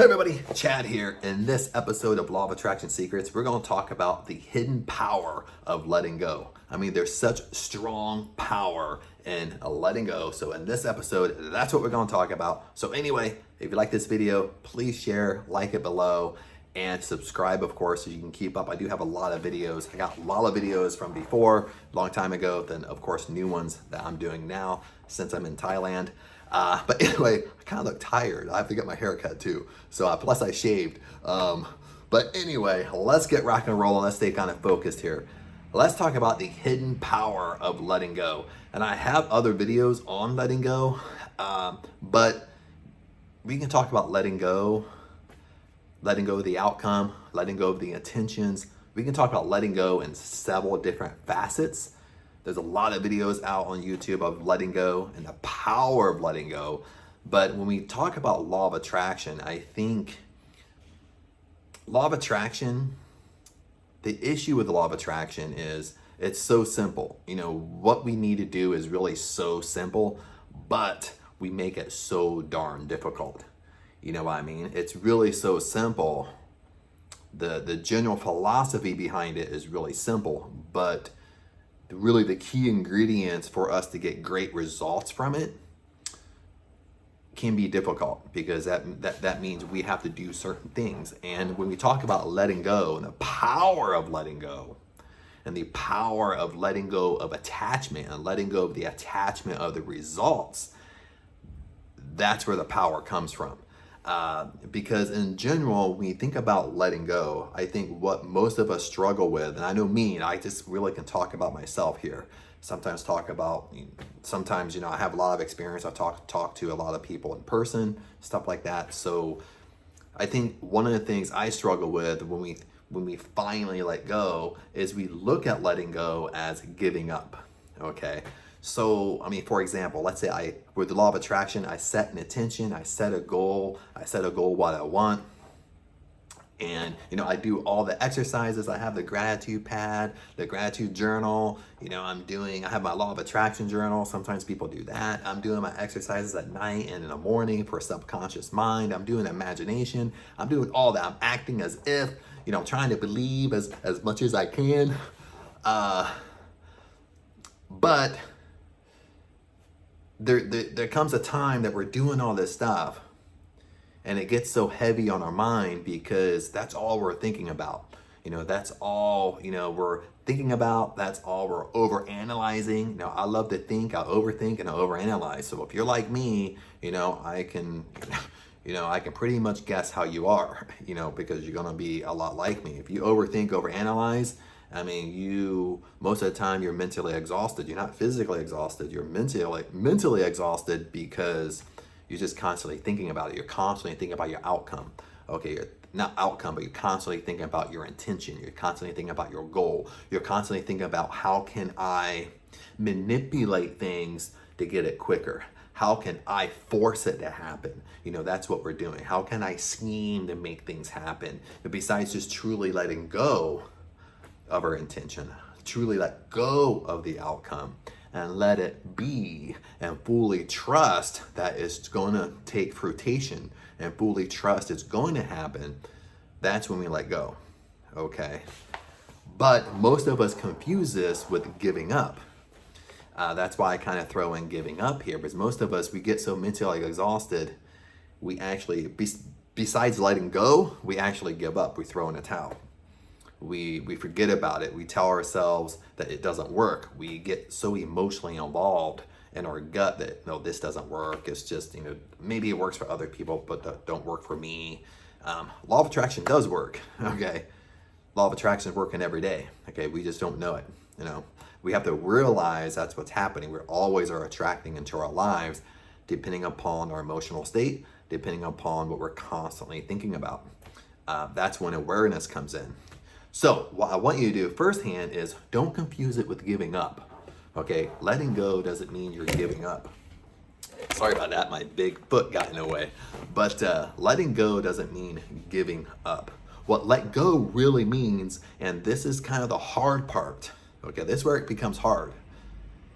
Hey everybody, Chad here. In this episode of Law of Attraction Secrets, we're going to talk about the hidden power of letting go. I mean, there's such strong power in letting go. So in this episode, that's what we're going to talk about. So anyway, if you like this video, please share, like it below, and subscribe, of course, so you can keep up. I do have a lot of videos. I got a lot of videos from before, a long time ago, then of course new ones that I'm doing now since I'm in Thailand. But anyway, I kind of look tired. I have to get my hair cut too. So plus I shaved. But anyway, let's get rock and roll and let's stay kind of focused here. Let's talk about the hidden power of letting go. And I have other videos on letting go, but we can talk about letting go of the outcome, letting go of the intentions. We can talk about letting go in several different facets. There's a lot of videos out on YouTube of letting go and the power of letting go. But when we talk about law of attraction, I think law of attraction, the issue with the law of attraction is it's so simple. You know, what we need to do is really so simple, but we make it so darn difficult. You know what I mean? It's really so simple. The general philosophy behind it is really simple, but really the key ingredients for us to get great results from it can be difficult, because that means we have to do certain things. And when we talk about letting go and the power of letting go and the power of letting go of attachment and letting go of the attachment of the results, that's where the power comes from. Because in general, when you think about letting go, I think what most of us struggle with, and I know me, and I just really can talk about myself here. Sometimes I have a lot of experience. I've talked to a lot of people in person, stuff like that. So I think one of the things I struggle with when we finally let go is we look at letting go as giving up. Okay. So, I mean, for example, let's say with the law of attraction, I set an intention, I set a goal what I want. And, you know, I do all the exercises. I have the gratitude pad, the gratitude journal. You know, I have my law of attraction journal. Sometimes people do that. I'm doing my exercises at night and in the morning for subconscious mind. I'm doing imagination. I'm doing all that. I'm acting as if, you know, trying to believe as much as I can. But there comes a time that we're doing all this stuff and it gets so heavy on our mind because that's all we're thinking about. You know, that's all, you know, we're thinking about, that's all we're overanalyzing. You know, I love to think, I overthink and I overanalyze. So if you're like me, you know, I can pretty much guess how you are, you know, because you're gonna be a lot like me. If you overthink, overanalyze, I mean, most of the time you're mentally exhausted. You're not physically exhausted. You're mentally exhausted because you're just constantly thinking about it. You're constantly thinking about your outcome. Okay, not outcome, but you're constantly thinking about your intention. You're constantly thinking about your goal. You're constantly thinking about how can I manipulate things to get it quicker? How can I force it to happen? You know, that's what we're doing. How can I scheme to make things happen? But besides just truly letting go of our intention, truly let go of the outcome and let it be, and fully trust that it's going to take fruition and fully trust it's going to happen, that's when we let go. Okay. But most of us confuse this with giving up. That's why I kind of throw in giving up here, because most of us, we get so mentally exhausted, we actually, besides letting go, we actually give up. We throw in a towel. We forget about it. We tell ourselves that it doesn't work. We get so emotionally involved in our gut that, no, this doesn't work. It's just, you know, maybe it works for other people, but don't work for me. Law of attraction does work, okay? Law of attraction is working every day, okay? We just don't know it, you know? We have to realize that's what's happening. We always are attracting into our lives depending upon our emotional state, depending upon what we're constantly thinking about. That's when awareness comes in. So what I want you to do firsthand is don't confuse it with giving up. Okay, letting go doesn't mean you're giving up. Sorry about that, my big foot got in the way. But letting go doesn't mean giving up. What let go really means, and this is kind of the hard part, okay, this is where it becomes hard,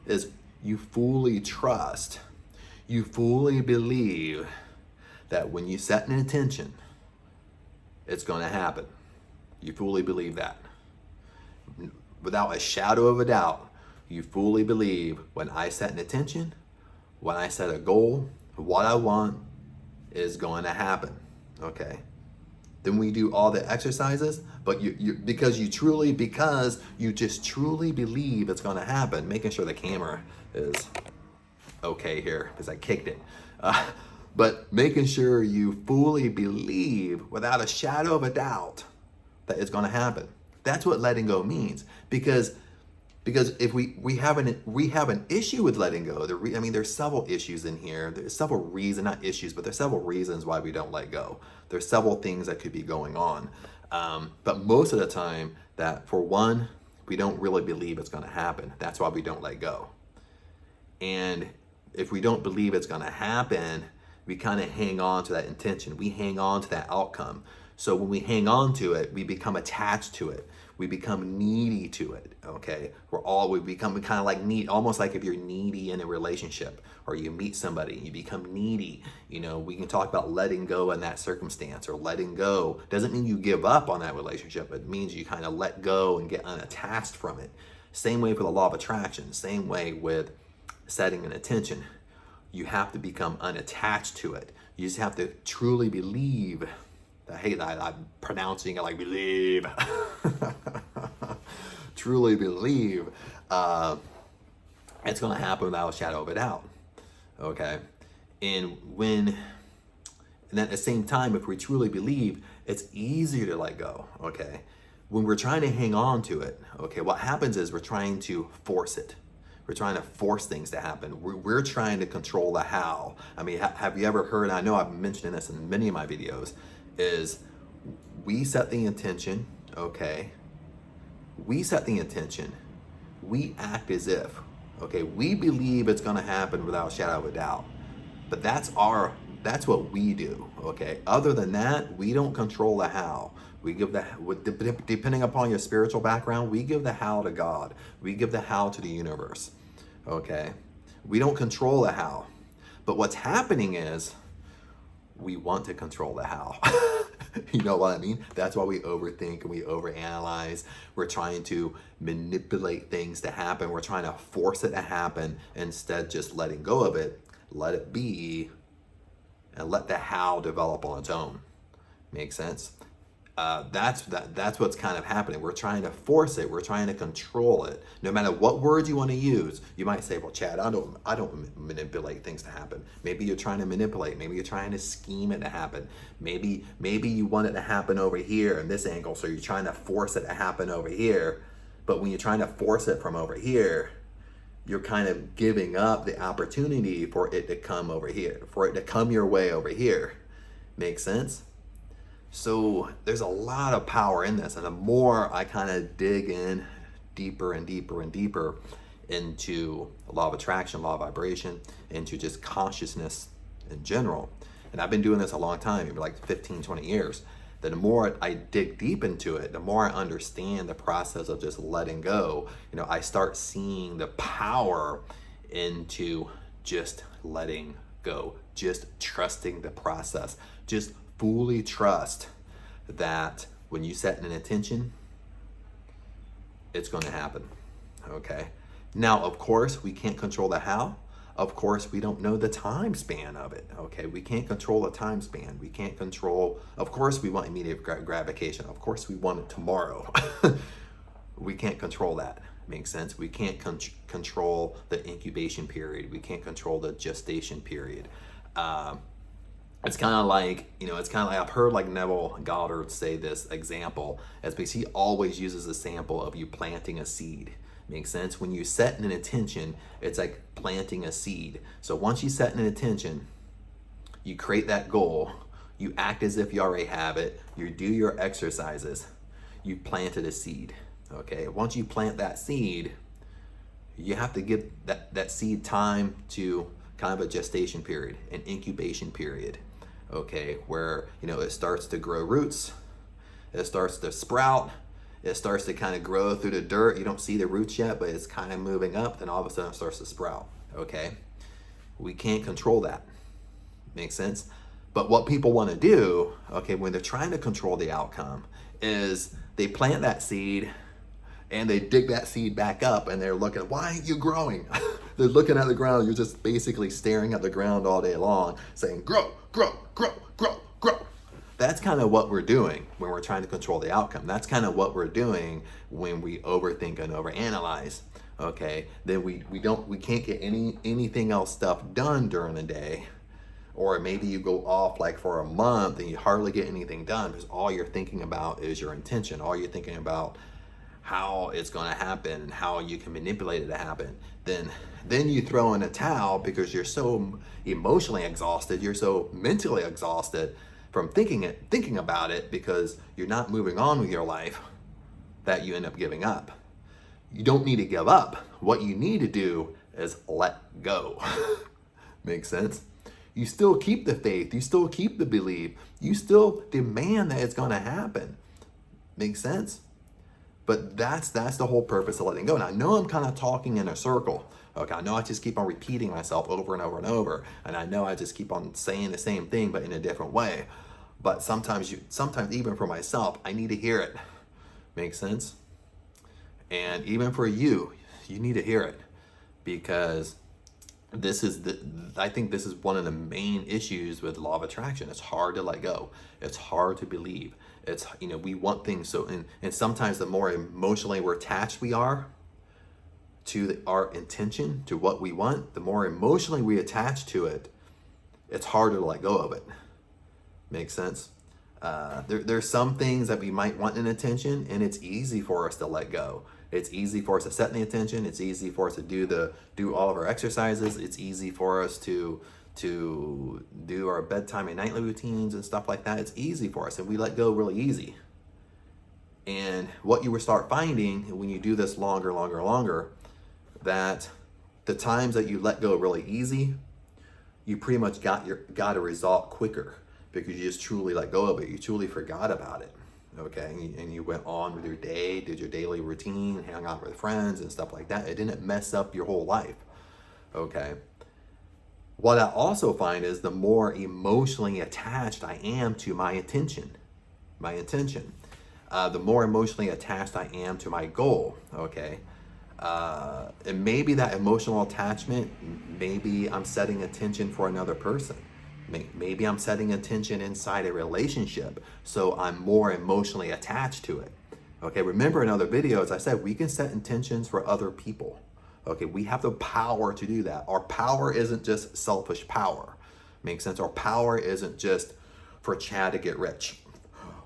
is you fully trust, you fully believe that when you set an intention, it's going to happen. You fully believe that. Without a shadow of a doubt, you fully believe when I set an intention, when I set a goal, what I want is going to happen. Okay? Then we do all the exercises, but because you just truly believe it's going to happen. Making sure the camera is okay here because I kicked it. But making sure you fully believe without a shadow of a doubt that it's going to happen. That's what letting go means. Because if we have an issue with letting go, there's several issues in here. There's several reasons, not issues, but there's several reasons why we don't let go. There's several things that could be going on. But most of the time, that for one, we don't really believe it's going to happen. That's why we don't let go. And if we don't believe it's going to happen, we kind of hang on to that intention. We hang on to that outcome. So when we hang on to it, we become attached to it. We become needy to it, okay? We become kind of like need, almost like if you're needy in a relationship or you meet somebody, you become needy. We can talk about letting go in that circumstance, or letting go doesn't mean you give up on that relationship. It means you kind of let go and get unattached from it. Same way for the law of attraction, same way with setting an intention. You have to become unattached to it. You just have to truly believe. I hate that I'm pronouncing it like believe. Truly believe it's going to happen without a shadow of a doubt. Okay? And at the same time, if we truly believe, it's easier to let go. Okay? When we're trying to hang on to it, okay, what happens is we're trying to force it. We're trying to force things to happen. We're trying to control the how. Have you ever heard, I know I've mentioned this in many of my videos, is we set the intention, okay? We set the intention. We act as if, okay? We believe it's gonna happen without a shadow of a doubt. But that's what we do, okay? Other than that, we don't control the how. We give depending upon your spiritual background, we give the how to God. We give the how to the universe, okay? We don't control the how. But what's happening is we want to control the how. You know what I mean? That's why we overthink and we overanalyze. We're trying to manipulate things to happen. We're trying to force it to happen instead just letting go of it, let it be, and let the how develop on its own. Make sense? That's what's kind of happening. We're trying to force it. We're trying to control it. No matter what words you want to use, you might say, "Well, Chad, I don't manipulate things to happen." Maybe you're trying to manipulate. Maybe you're trying to scheme it to happen. Maybe you want it to happen over here in this angle, so you're trying to force it to happen over here. But when you're trying to force it from over here, you're kind of giving up the opportunity for it to come over here, for it to come your way over here. Make sense? So there's a lot of power in this, and the more I kind of dig in deeper and deeper and deeper into the law of attraction, law of vibration, into just consciousness in general, and I've been doing this a long time, maybe like 15, 20 years, the more I dig deep into it, the more I understand the process of just letting go. I start seeing the power into just letting go, just trusting the process, just fully trust that when you set an intention, it's going to happen. Okay? Now, of course, we can't control the how. Of course, we don't know the time span of it. Okay? We can't control the time span. We can't control, of course, we want immediate gratification. Of course, we want it tomorrow. We can't control that. Makes sense? We can't control the incubation period. We can't control the gestation period. It's kind of like, I've heard like Neville, Goddard say this example, as because he always uses a sample of you planting a seed. Makes sense? When you set an intention, it's like planting a seed. So once you set an intention, you create that goal, you act as if you already have it, you do your exercises, you planted a seed. Okay? Once you plant that seed, you have to give that seed time to kind of a gestation period, an incubation period. Okay, where it starts to grow roots, it starts to sprout, it starts to kind of grow through the dirt. You don't see the roots yet, but it's kind of moving up, then all of a sudden it starts to sprout. Okay, we can't control that. Makes sense? But what people want to do, okay, when they're trying to control the outcome, is they plant that seed and they dig that seed back up and they're looking, why aren't you growing? They're looking at the ground. You're just basically staring at the ground all day long saying, grow, grow, grow, grow, grow. That's kind of what we're doing when we're trying to control the outcome. That's kind of what we're doing when we overthink and overanalyze. Okay, then we can't get anything else stuff done during the day. Or maybe you go off like for a month and you hardly get anything done because all you're thinking about is your intention. All you're thinking about how it's going to happen and how you can manipulate it to happen. Then you throw in a towel because you're so emotionally exhausted, you're so mentally exhausted from thinking about it because you're not moving on with your life that you end up giving up. You don't need to give up. What you need to do is let go. Makes sense? You still keep the faith. You still keep the belief. You still demand that it's going to happen. Makes sense? But that's the whole purpose of letting go. And I know I'm kind of talking in a circle. Okay, I know I just keep on repeating myself over and over and over. And I know I just keep on saying the same thing, but in a different way. But sometimes even for myself, I need to hear it. Makes sense? And even for you, you need to hear it because I think this is one of the main issues with law of attraction. It's hard to let go. It's hard to believe. It's, we want things so, and sometimes the more emotionally we're attached we are to our intention, to what we want, the more emotionally we attach to it, it's harder to let go of it. Makes sense? There's some things that we might want an attention, and it's easy for us to let go. It's easy for us to set the intention. It's easy for us to do all of our exercises. It's easy for us to do our bedtime and nightly routines and stuff like that. It's easy for us, and we let go really easy. And what you will start finding when you do this longer, that the times that you let go really easy, you pretty much got a result quicker because you just truly let go of it. You truly forgot about it. Okay, and you went on with your day, did your daily routine, hang out with friends and stuff like that. It didn't mess up your whole life. Okay. What I also find is the more emotionally attached I am to my intention, the more emotionally attached I am to my goal. Okay. And maybe that emotional attachment, maybe I'm setting intention for another person. Maybe I'm setting intention inside a relationship, so I'm more emotionally attached to it. Okay, remember in other videos, I said we can set intentions for other people. Okay, we have the power to do that. Our power isn't just selfish power. Makes sense? Our power isn't just for Chad to get rich,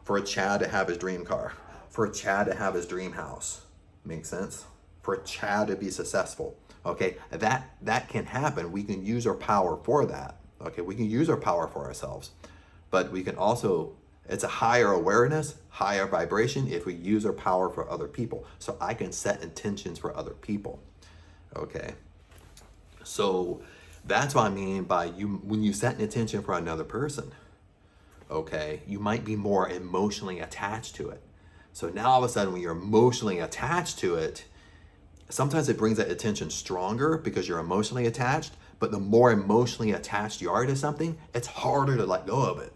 for Chad to have his dream car, for Chad to have his dream house. Makes sense? For Chad to be successful. Okay, that can happen. We can use our power for that. Okay, we can use our power for ourselves, but we can also, it's a higher awareness, higher vibration if we use our power for other people. So I can set intentions for other people. Okay, so that's what I mean by when you set an intention for another person, okay, you might be more emotionally attached to it. So now all of a sudden when you're emotionally attached to it, sometimes it brings that attention stronger because you're emotionally attached. But the more emotionally attached you are to something, it's harder to let go of it.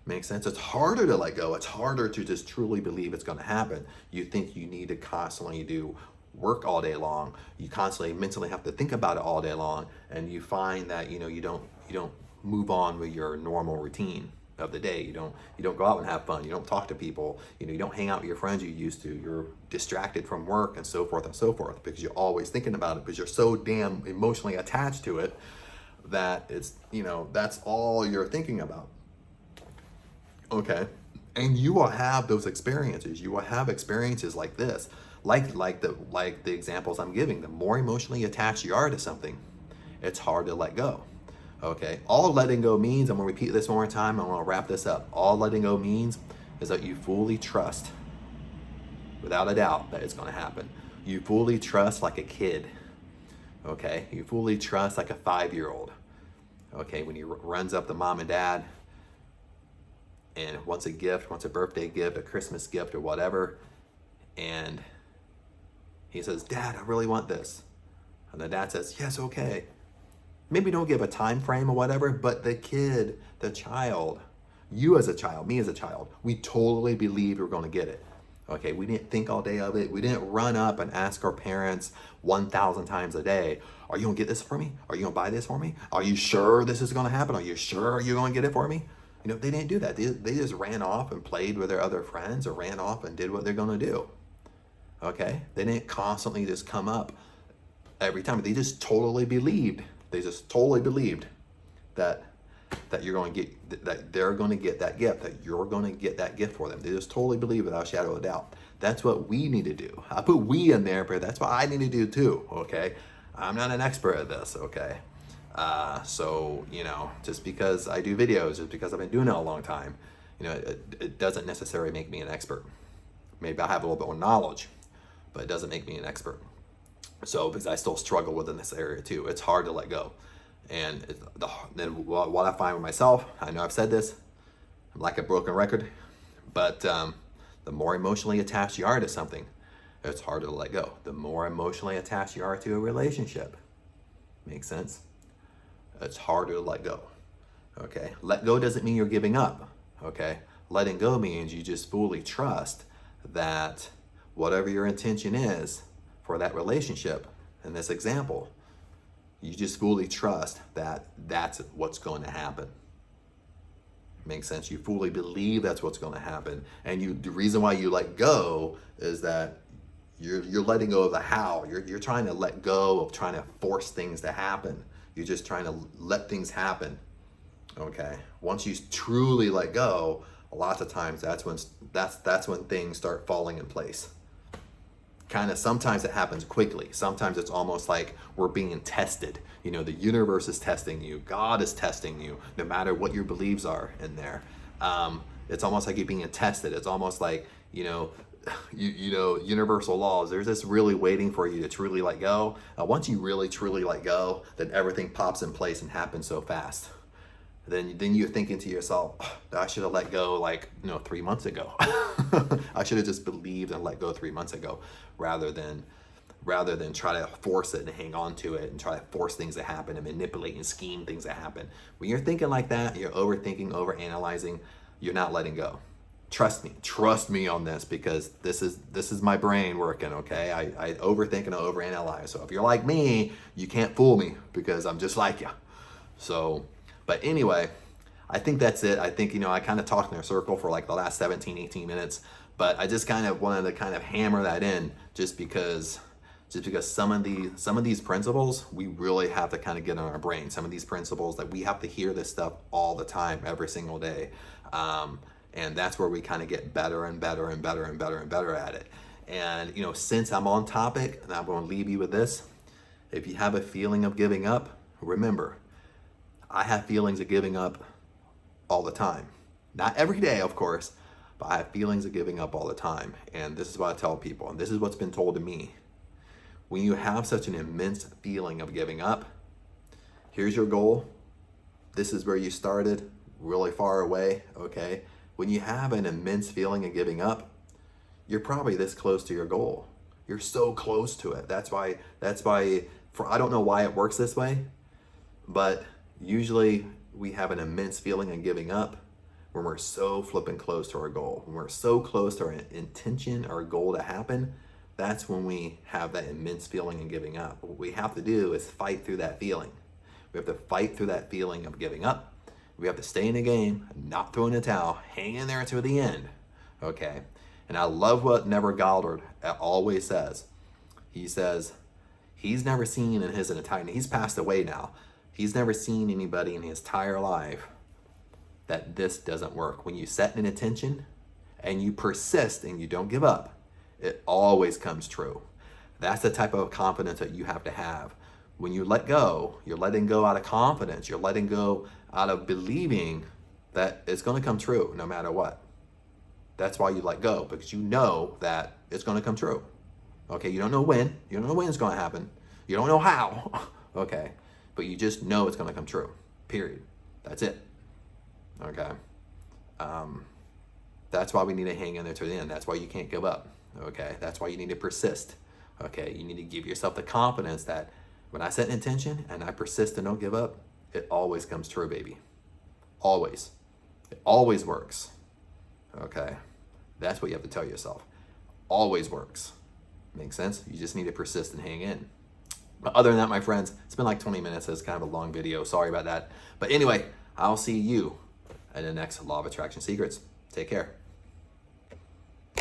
Makes sense? It's harder to let go. It's harder to just truly believe it's going to happen. You think you need to constantly do work all day long. You constantly mentally have to think about it all day long, and you find that you don't move on with your normal routine of the day. You don't go out and have fun. You don't talk to people. You don't hang out with your friends you used to. You're distracted from work and so forth because you're always thinking about it because you're so damn emotionally attached to it that it's that's all you're thinking about. Okay, and you will have those experiences. You will have experiences like this, like the examples I'm giving. The more emotionally attached you are to something, it's hard to let go. Okay, all letting go means, I'm going to repeat this one more time, I'm going to wrap this up. All letting go means is that you fully trust, without a doubt, that it's going to happen. You fully trust like a kid. Okay, you fully trust like a 5-year-old. Okay, when he runs up to mom and dad and wants a gift, wants a birthday gift, a Christmas gift or whatever, and he says, Dad, I really want this. And the dad says, yes, okay. Maybe don't give a time frame or whatever, but the kid, the child, you as a child, me as a child, we totally believe we're going to get it. Okay, we didn't think all day of it. We didn't run up and ask our parents 1,000 times a day, are you going to get this for me? Are you going to buy this for me? Are you sure this is going to happen? Are you sure you're going to get it for me? You know, they didn't do that. They just ran off and played with their other friends or ran off and did what they're going to do. Okay, they didn't constantly just come up every time. They just totally believed. They just totally believed that you're going to get, that they're going to get that gift, that you're going to get that gift for them. They just totally believe without a shadow of a doubt. That's what we need to do. I put we in there, but that's what I need to do too, okay? I'm not an expert at this, okay? So, you know, just because I do videos, just because I've been doing it a long time, you know, it doesn't necessarily make me an expert. Maybe I have a little bit more knowledge, but it doesn't make me an expert. So, because I still struggle within this area too. It's hard to let go. And then what I find with myself, I know I've said this, I'm like a broken record, but the more emotionally attached you are to something, it's harder to let go. The more emotionally attached you are to a relationship, makes sense? It's harder to let go, okay? Let go doesn't mean you're giving up, okay? Letting go means you just fully trust that whatever your intention is for that relationship, in this example, you just fully trust that that's what's going to happen. Makes sense? You fully believe that's what's going to happen. And the reason why you let go is that you're letting go of the how. You're trying to let go of trying to force things to happen. You're just trying to let things happen. Okay. Once you truly let go, a lot of times that's when things start falling in place. Kind of sometimes it happens quickly. Sometimes it's almost like we're being tested. You know, the universe is testing you. God is testing you, no matter what your beliefs are in there. It's almost like you're being tested. It's almost like, you know, universal laws. There's this really waiting for you to truly let go. Once you really truly let go, then everything pops in place and happens so fast. Then you're thinking to yourself, oh, I should have let go 3 months ago. I should have just believed and let go 3 months ago, rather than try to force it and hang on to it and try to force things to happen and manipulate and scheme things to happen. When you're thinking like that, you're overthinking, overanalyzing, you're not letting go. Trust me on this, because this is my brain working, okay? I overthink and I overanalyze. So if you're like me, you can't fool me, because I'm just like you. So, but anyway, I think that's it. I think, I kind of talked in a circle for like the last 17, 18 minutes, but I just kind of wanted to kind of hammer that in just because some of these principles, we really have to kind of get in our brain. Some of these principles that we have to hear this stuff all the time, every single day. And that's where we kind of get better and better and better and better and better at it. And, since I'm on topic, and I'm going to leave you with this, if you have a feeling of giving up, remember, I have feelings of giving up all the time. Not every day, of course, but I have feelings of giving up all the time. And this is what I tell people, and this is what's been told to me. When you have such an immense feeling of giving up, here's your goal. This is where you started, really far away, okay? When you have an immense feeling of giving up, you're probably this close to your goal. You're so close to it. That's why I don't know why it works this way, but usually we have an immense feeling of giving up when we're so flipping close to our goal. When we're so close to our intention, our goal to happen, that's when we have that immense feeling of giving up. What we have to do is fight through that feeling. We have to fight through that feeling of giving up. We have to stay in the game, not throw in the towel, hang in there to the end, okay? And I love what Neville Goddard always says. He says he's never seen in his entire, he's passed away now, he's never seen anybody in his entire life that this doesn't work. When you set an intention and you persist and you don't give up, it always comes true. That's the type of confidence that you have to have. When you let go, you're letting go out of confidence. You're letting go out of believing that it's going to come true no matter what. That's why you let go, because you know that it's going to come true. Okay, you don't know when. You don't know when it's going to happen. You don't know how. Okay, but you just know it's going to come true. Period. That's it. Okay. That's why we need to hang in there to the end. That's why you can't give up. Okay, that's why you need to persist. Okay, you need to give yourself the confidence that When I set an intention and I persist and don't give up, it always comes true, baby. Always. It always works. Okay? That's what you have to tell yourself. Always works. Makes sense? You just need to persist and hang in. But other than that, my friends, it's been like 20 minutes. So it's kind of a long video. Sorry about that. But anyway, I'll see you in the next Law of Attraction Secrets. Take care.